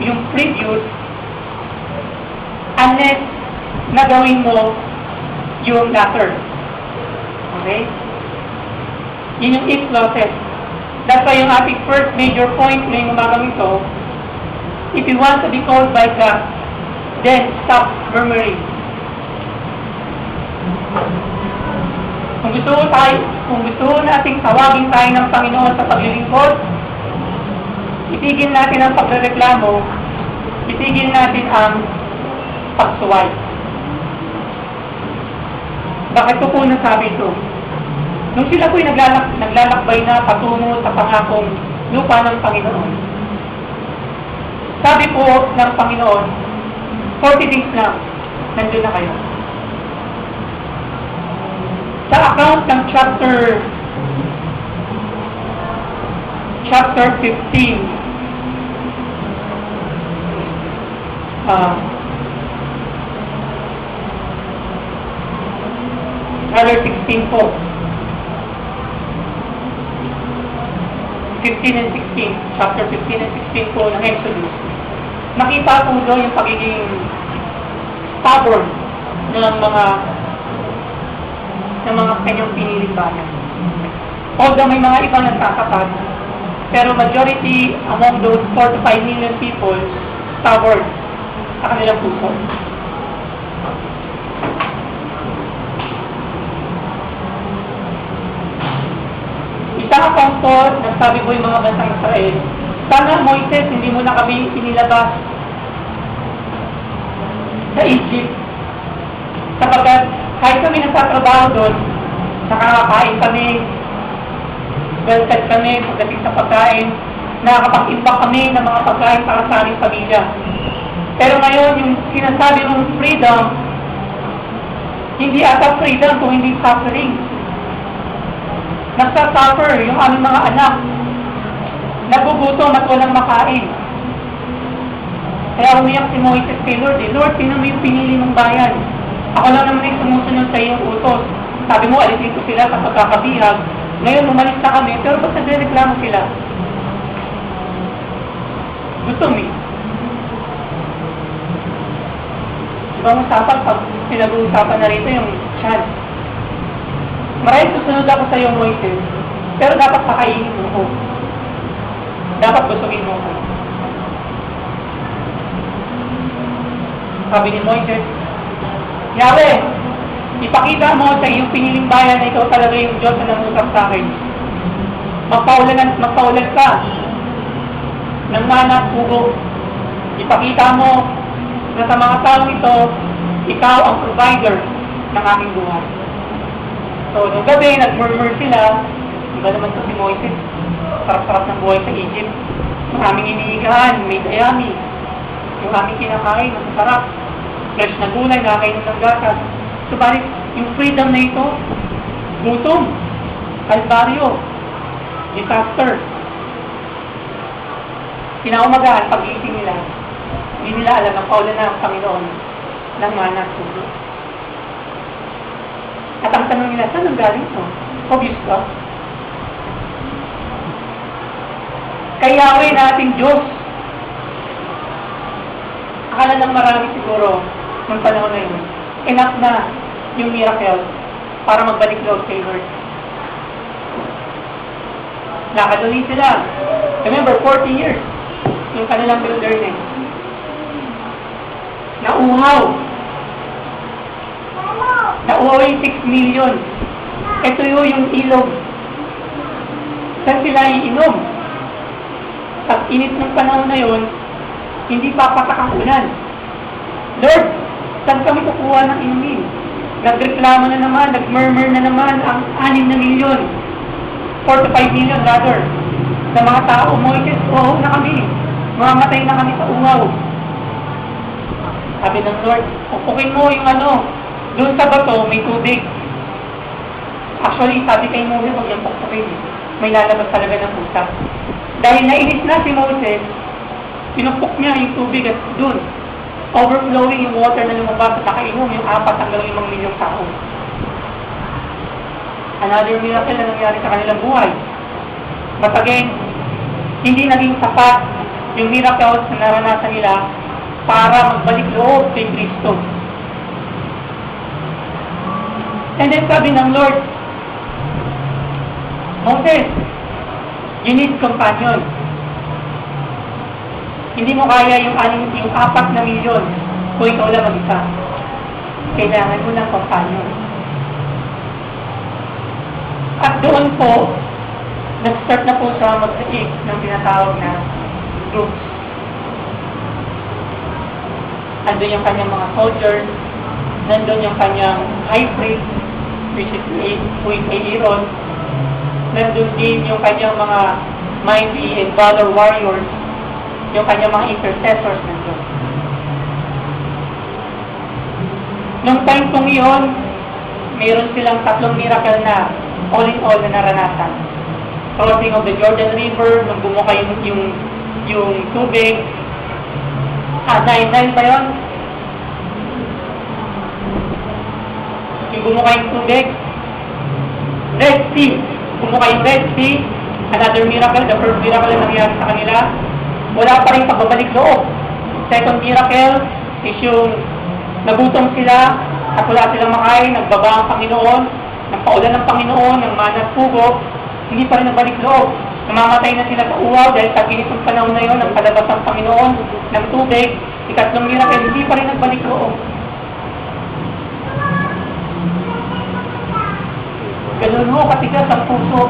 yung previous unless nagawin mo yung latter. Okay? Yun yung if clauses. That's why yung ating first major point ngayong umagang ito, if you want to be called by God, then stop murmuring. Kung gusto nating tawagin tayo ng Panginoon sa paglilingkod, itigil natin ang pagrereklamo, itigil natin ang pagsuway. Bakit ko po nasabi ito? Nung sila po'y naglalakbay na patungo sa pangakong lupa ng Panginoon, sabi po ng Panginoon, 40 days lang, nandun na kayo. Sa account ng chapter 15, rather 16 po. 15 and 16, chapter 15 and 16 po ng Exodus. Nakita po doon yung pagiging stubborn ng mga kanyang piniling bayan. Although may mga ibang nagkakapat, pero majority among those 4 to 5 million people stubborn sa kanilang puso. Isang akongto, nagsabi ko yung mga bansang Israel, sana Moises, hindi mo na kami inilabas sa Egypt. Sapagkat kahit kami nagtatrabaho doon, nakakakain kami, well-fed kami pagdating sa pagkain, nakakapag-imbak kami ng mga pagkain para sa aming pamilya. Pero ngayon, yung sinasabi mong freedom, hindi ata freedom kung hindi suffering. Nagsasuffer yung aming mga anak. Nagugutom at walang makain. Kaya umiyak si Moises kay Lord. Lord, sino mo yung pinili mong bayan? Ako lang naman yung sumusunod sa iyong utos. Sabi mo, alisin ko sila sa pagkakabihag. Ngayon, umalis na kami, pero ba't nagreklamo sila? Gutom eh. Ibang usapan, pag pinag-uusapan na rito yung chance. Maraming susunod ako sa iyo, Moises, pero dapat pakainin mo ko. Dapat busugin mo ko. Sabi ni Moises, Yahweh, ipakita mo sa iyong piniling bayan na ikaw talaga yung Diyos na nangusap sa akin. Magpaulan ka ng mana at pugo. Ipakita mo na sa mga taong ito, ikaw ang provider ng aking buhay. So, nung gabi, nag-murmur sila. Iba naman to si Moises. Sarap-sarap ng buhay sa Egypt. Maraming iniigahan, may dayami. Yung aming kinakain, masarap. Fresh na gulay, nakakainom ng gatas. Subalit, yung freedom na ito, gutom, kalbaryo, disaster. Kinaumagahan, pag-iising nila, hindi nila alam na paulan na ang Panginoon ng mana at pugo. At ang tanong nila, saan ang galing ito? Obvious ka? Kay Yahweh na ating Diyos. Akala ng marami siguro, nung panahon na yun, enough na yung miracle para magbalik loob kay Lord. Nakadali sila. Remember, 40 years yung kanilang wilderness. Nauhaw. Nauhaw yung 6 million. Ito yung ilog. Saan sila iinom? Pag init ng panahon na yun, hindi papatak ang ulan. Lord, saan kami kukuha ng inumin? Nagreklamo na naman, nagmurmur na naman ang 6 na milyon. 4 to 5 million rather. Sa mga tao, Moises, oo na kami. Mamamatay na kami sa uhaw. Sabi ng Lord, upukin mo yung doon sa bato, may tubig. Actually, sabi kay Moses, huwag yung pukpukin. May lalabas talaga ng pusa. Dahil nainis na si Moses, pinupok niya yung tubig at doon, overflowing yung water na lumabas at nakainom yung 4 hanggang 5 milyong tao. Another miracle na nangyari sa kanilang buhay. But again, hindi naging sapat yung miracles na naranasan nila para magbalik loob kay Kristo. And then sabi ng Lord, Moses, you need companion. Hindi mo kaya yung 4 na milyon kung ikaw lang mag-isa. Kailangan mo ng companion. At doon po, nag-start na po siya mag-create ng tinatawag na groups. Andun yung kanyang mga soldiers, nandun yung kanyang high priest, which is Aaron, nandun din yung kanyang mga mighty and valor warriors, yung kanyang mga intercessors nandun. Nung time kong iyon, mayroon silang 3 miracle na all in all na naranasan. Crossing of the Jordan River, nung bumuka yung tubig. 9 ba yun? Yung bumuka yung tubig. Red Sea. Bumuka yung Red Sea. Another miracle, the first miracle na nangyari sa kanila. Wala pa rin pagbabalik loob. Second miracle is yung nagutom sila at wala silang makain, nagbaba ang Panginoon, nagpaulan ng Panginoon, ng mana at pugo, hindi pa rin nagbalik loob. Namamatay na sila sa uwaw dahil sa ginitong panahon na yun, ang palabas ng Panginoon ng tubig. Ikatlong miracle, hindi pa rin nagbalik loob. Ganun ho katigas ang puso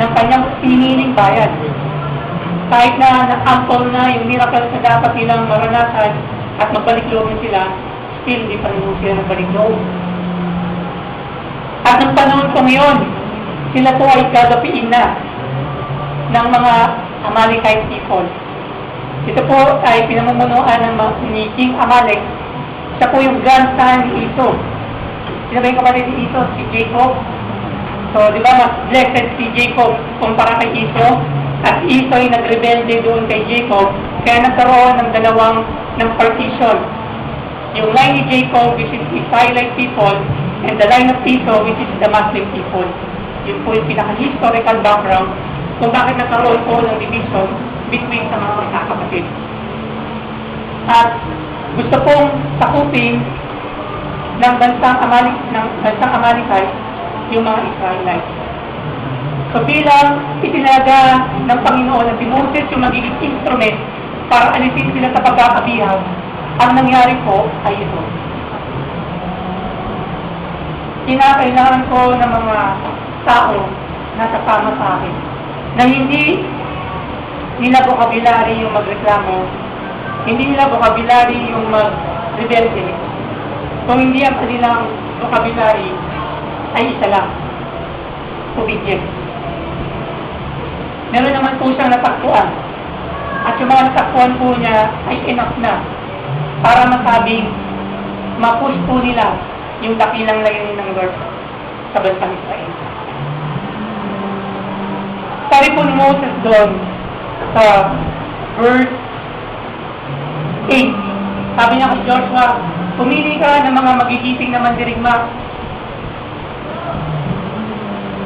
ng kanyang piniling bayan. Kahit na na-ample na yung miracle na dapat nilang maranasan at magbalik loob sila, still hindi pa rin sila nagbalik loob. At ng panahon ko ngayon, sila po ay gagapiin na ng mga Amalekite people. Ito po ay pinamumunuan ni King Amalek. Siya po yung grandson ni Esau. Sino ba yung kapatid ni Esau? Si Jacob. So, di ba, mas blessed si Jacob kumpara kay Esau. At Esau ay nagrebelde doon kay Jacob. Kaya nagkaroon ng ng partition. Yung line ni Jacob, which is the Israelite people, and the line of Esau, which is the Muslim people. Yun po yung pinaka-historical background kung bakit nagkaroon po ng division between sa mga magkakapatid. At gusto pong sakupin ng bansang Amalekite yung mga Israelites. So bilang itinaga ng Panginoon na si Moses yung magiging instrument para alisin sila sa pagkakabihag, ang nangyari po ay ito. Kinakailangan ko ng mga tao na kasama sa akin na hindi nila vocabulary yung magreklamo, hindi nila vocabulary yung mag-rebelde, kung hindi ang kanilang vocabulary ay isa lang, obedience. Meron naman po siyang natakpuan at yung mga natakpuan po niya ay enough na para masabing ma-push po nila yung dakilang layunin ng Lord sa bansang Israel. Sabi po ni Moses doon sa verse 8, sabi niya kay Joshua, pumili ka ng mga magigising na mandirigma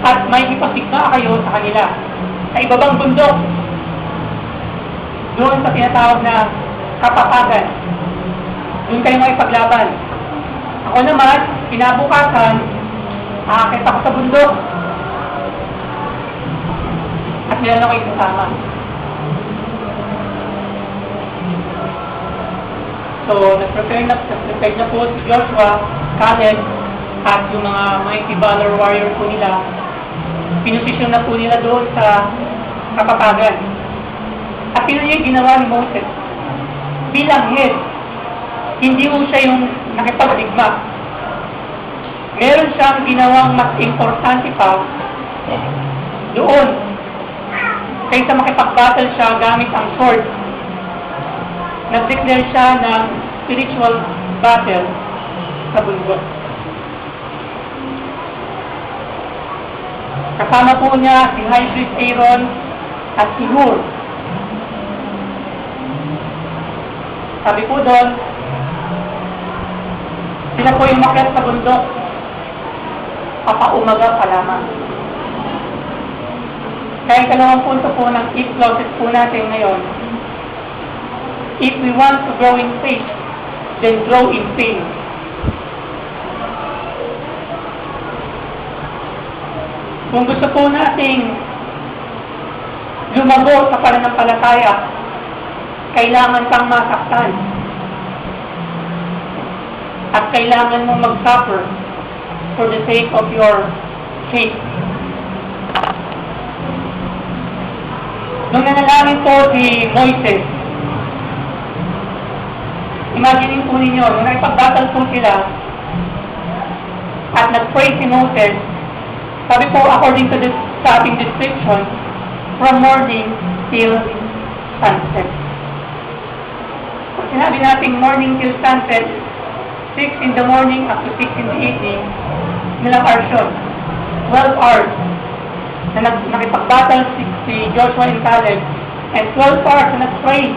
at may ipagtigma kayo sa kanila sa ibabang bundok doon sa tinatawag na kapapagan. Doon kayo may paglaban. Ako naman, kinabukasan, aakit ako sa bundok at meron ako isasama. So, nag-prepare na po si Joshua, Caleb, at yung mga mighty valor warrior po nila. Pinosisyon na po nila doon sa kapapagan. At yun yung ginawa ni Moses. Bilang head, hindi mo siya yung nakipagdigma. Meron siyang ginawang mas importante pa doon kaysa makipag-battle siya gamit ang sword. Nag-declare siya ng spiritual battle sa bundok. Kasama po niya si High Priest Aaron at si Hur. Sabi po doon, sila po yung makyat sa bundok, papaumaga pa lamang. Kaya ikalawang punto po ng eat closet po natin ngayon If we want to grow in faith, then grow in faith. Kung gusto po nating lumago sa pananampalataya, kailangan kang masaktan. At kailangan mong mag-suffer for the sake of your faith. Nung nanalangin po si Moises, imagine po ninyo, nung nagpag-battle po sila, at nag-pray si Moses, sabi po, according to this sa ating description, from morning till sunset. Pag sinabi natin morning till sunset, 6 in the morning up to 6 in the evening, ilang hours yun? 12 hours. Na nakipag-battle si Joshua and Caleb, and 12 hours na nag-pray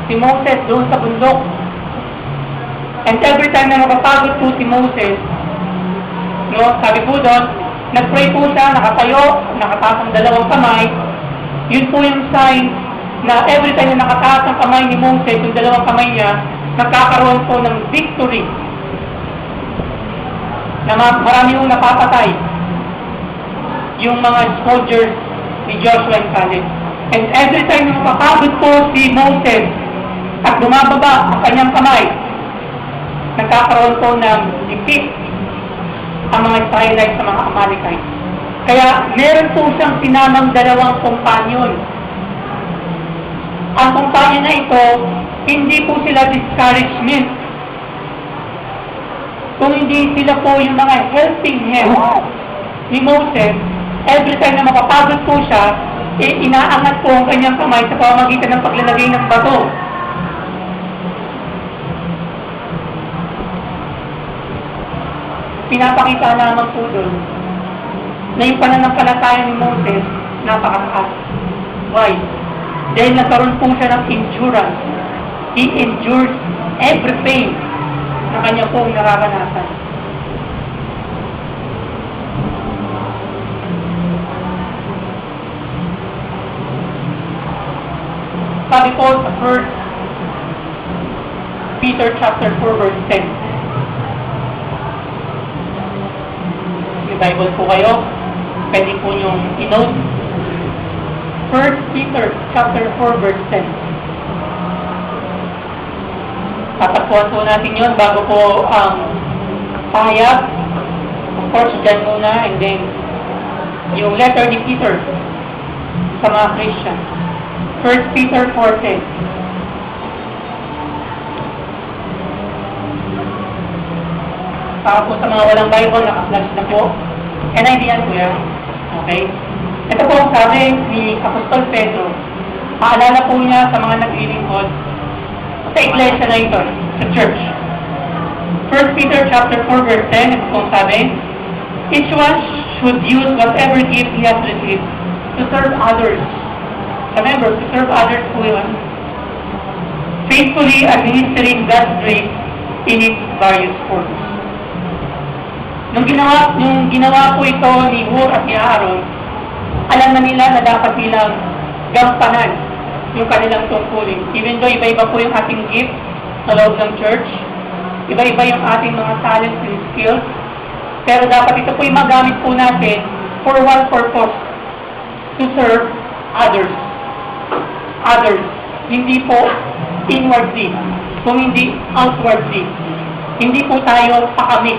si Moses doon sa bundok. And every time na napapagod po si Moses, no, sabi po doon, nag-pray po siya, nakatayo, nakataas ang dalawang kamay. Yun po yung sign na every time na nakataas ang kamay ni Moses, yung dalawang kamay niya, nagkakaroon po ng victory. Na marami yung napapatay yung mga soldiers ni Joshua and Caleb. And every time na napapagod po si Moses at bumababa ang kanyang kamay, nagkakaroon po ng defeat ang mga Israelites sa mga Amalekite. Kaya meron po siyang sinamang dalawang kumpanyon. Ang kumpanyon na ito, hindi po sila discouragement. Kung hindi sila po yung mga helping hand ni Moses, every time na mapapagod po siya, inaangat po ang kanyang kamay sa pamamagitan ng paglalagay ng bato. Pinapakita naman po doon na yung pananampalataya ni Moses napakataas. Why? Dahil nagkaroon po siya ng endurance. He endured every pain na kanya pong nararanasan. Sabi po sa 1 Peter chapter 4 verse 10. May Bible po kayo, pwede po niyong i-note. 1 Peter chapter 4 verse 10. Tatagpuan po natin yun bago po ang pahayag. Of course, dyan muna, and then yung letter ni Peter sa mga Christian. 1 Peter 4:10. Para po sa mga walang Bible, naka-flash na po. Naintindihan po yan. Okay? Ito po ang sabi ni Apostol Pedro. Paalala po niya sa mga naglilingkod sa iglesia na ito, sa church. 1 Peter chapter 4 verse 10, ito po ang sabi, each one should use whatever gift he has received to serve others. Remember, to serve others po yun. Faithfully administering God's grace in its various forms. Nung ginawa po ito ni Hur at ni Aaron, alam na nila na dapat nilang gampanan yung kanilang tungkulin. Even though iba-iba po yung ating gift sa loob ng church, iba-iba yung ating mga talents and skills, pero dapat ito po yung magamit po natin for one purpose, to serve others. Others. Hindi po inwardly, kung hindi outwardly. Hindi po tayo pakamig.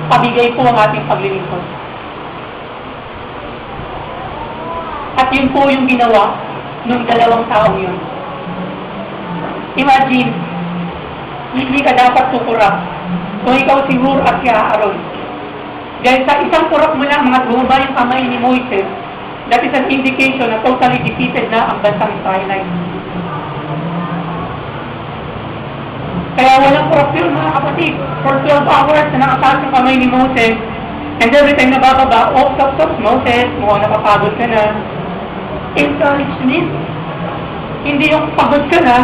Pabigay po ang ating paglilingkod. At yun po yung ginawa ng dalawang taong yun. Imagine, hindi ka dapat tukurap kung ikaw si Hur at si Aaron. Dahil sa isang kurap mo lang, mga bumaba yung kamay ni Moises, that is an indication na totally defeated na ang bansang Israelite. Kaya walang kurapyon mga kapatid. For 12 hours na nakataas yung kamay ni Moses, and every time na bababa, oh, stop, Moses, mukhang napapagod ka na. Encouragement. Hindi yung pagod ka na,